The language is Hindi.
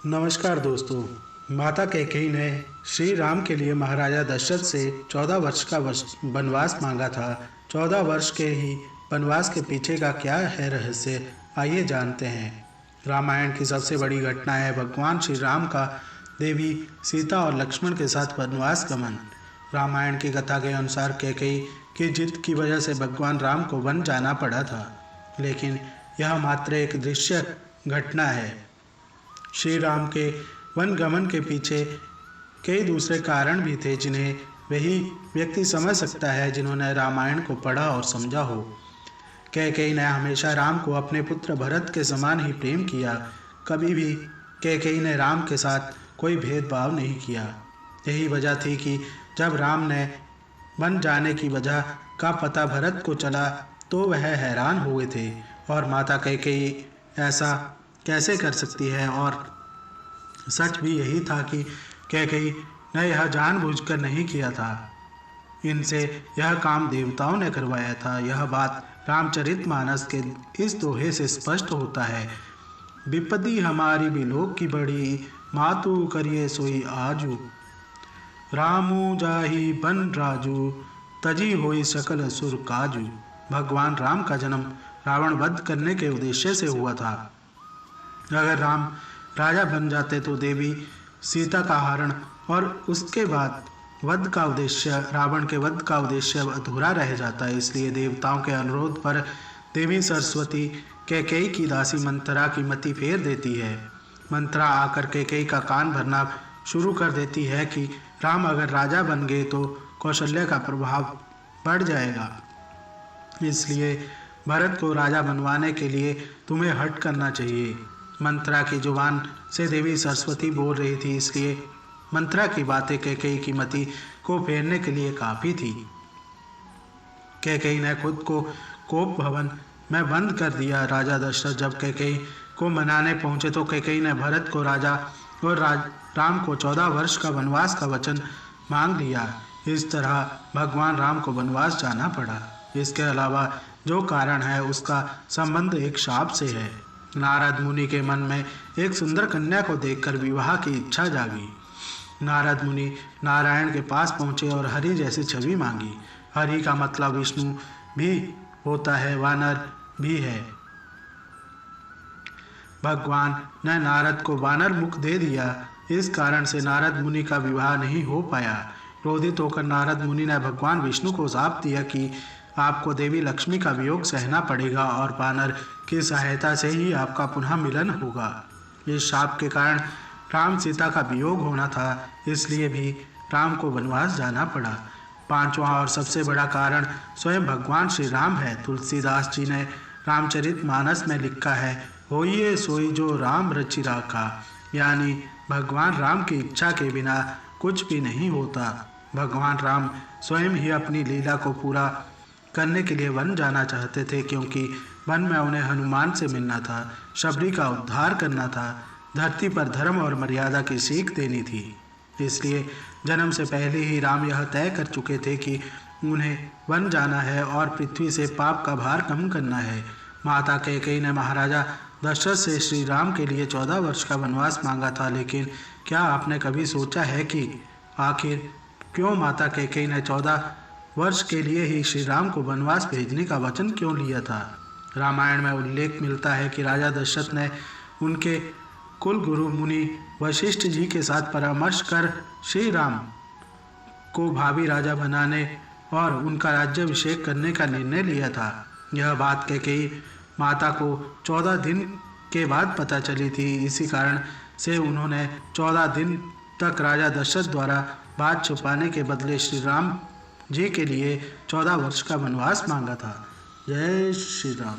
नमस्कार दोस्तों। माता कैकेयी ने श्री राम के लिए महाराजा दशरथ से 14 वर्ष का वनवास मांगा था। 14 वर्ष के ही वनवास के पीछे का क्या है रहस्य, आइए जानते हैं। रामायण की सबसे बड़ी घटना है भगवान श्री राम का देवी सीता और लक्ष्मण के साथ वनवास गमन। रामायण की कथा के अनुसार कैकेयी की जिद की वजह से भगवान राम को वन जाना पड़ा था, लेकिन यह मात्र एक दृश्य घटना है। श्री राम के वन गमन के पीछे कई दूसरे कारण भी थे जिन्हें वही व्यक्ति समझ सकता है जिन्होंने रामायण को पढ़ा और समझा हो। कैकेयी ने हमेशा राम को अपने पुत्र भरत के समान ही प्रेम किया। कभी भी कैकेयी ने राम के साथ कोई भेदभाव नहीं किया। यही वजह थी कि जब राम ने वन जाने की वजह का पता भरत को चला तो वह हैरान हुए थे और माता कैकेयी ऐसा कैसे कर सकती है। और सच भी यही था कि कैकेयी ने यह जानबूझकर नहीं किया था। इनसे यह काम देवताओं ने करवाया था। यह बात रामचरितमानस के इस दोहे से स्पष्ट होता है। विपत्ति हमारी बिलोक की बड़ी, मातु करिए सोई आजू। रामू जाहि बन राजू, तजी होई सकल सुर काजू। भगवान राम का जन्म रावण वध करने के उद्देश्य से हुआ था। अगर राम राजा बन जाते तो देवी सीता का हरण और उसके बाद वध का उद्देश्य, रावण के वध का उद्देश्य अधूरा रह जाता। इसलिए देवताओं के अनुरोध पर देवी सरस्वती कैकेयी की दासी मंथरा की मति फेर देती है। मंथरा आकर कैकेयी का कान भरना शुरू कर देती है कि राम अगर राजा बन गए तो कौशल्या का प्रभाव बढ़ जाएगा, इसलिए भरत को राजा बनवाने के लिए तुम्हें हट करना चाहिए। मंथरा की जुबान से देवी सरस्वती बोल रही थी, इसलिए मंथरा की बातें कैकेयी की मति को फेरने के लिए काफी थी। कैकेयी ने खुद को कोप भवन में बंद कर दिया। राजा दशरथ जब कैकेयी को मनाने पहुंचे तो कैकेयी ने भरत को राजा और राम को 14 वर्ष का वनवास का वचन मांग लिया। इस तरह भगवान राम को वनवास जाना पड़ा। इसके अलावा जो कारण है उसका संबंध एक शाप से है। नारद मुनि के मन में एक सुंदर कन्या को देखकर विवाह की इच्छा जागी। नारद मुनि नारायण के पास पहुंचे और हरि जैसी छवि मांगी। हरि का मतलब विष्णु भी होता है, वानर भी है। भगवान ने नारद को वानर मुख दे दिया। इस कारण से नारद मुनि का विवाह नहीं हो पाया। क्रोधित होकर नारद मुनि ने भगवान विष्णु को शाप दिया कि आपको देवी लक्ष्मी का वियोग सहना पड़ेगा और वानर की सहायता से ही आपका पुनः मिलन होगा। इस शाप के कारण राम सीता का वियोग होना था, इसलिए भी राम को वनवास जाना पड़ा। पांचवा और सबसे बड़ा कारण स्वयं भगवान श्री राम है। तुलसीदास जी ने रामचरितमानस में लिखा है, होइए सोई जो राम रचि राखा, यानी भगवान राम की इच्छा के बिना कुछ भी नहीं होता। भगवान राम स्वयं ही अपनी लीला को पूरा करने के लिए वन जाना चाहते थे, क्योंकि वन में उन्हें हनुमान से मिलना था, शबरी का उद्धार करना था, धरती पर धर्म और मर्यादा की सीख देनी थी। इसलिए जन्म से पहले ही राम यह तय कर चुके थे कि उन्हें वन जाना है और पृथ्वी से पाप का भार कम करना है। माता कैकेयी ने महाराजा दशरथ से श्री राम के लिए 14 वर्ष का वनवास मांगा था, लेकिन क्या आपने कभी सोचा है कि आखिर क्यों माता कैकेयी ने 14 वर्ष के लिए ही श्री राम को वनवास भेजने का वचन क्यों लिया था? रामायण में उल्लेख मिलता है कि राजा दशरथ ने उनके कुल गुरु मुनि वशिष्ठ जी के साथ परामर्श कर श्री राम को भावी राजा बनाने और उनका राज्याभिषेक करने का निर्णय लिया था। यह बात कैकेयी माता को 14 दिन के बाद पता चली थी। इसी कारण से उन्होंने 14 दिन तक राजा दशरथ द्वारा बात छुपाने के बदले श्री राम जी के लिए 14 वर्ष का वनवास मांगा था। जय श्री राम।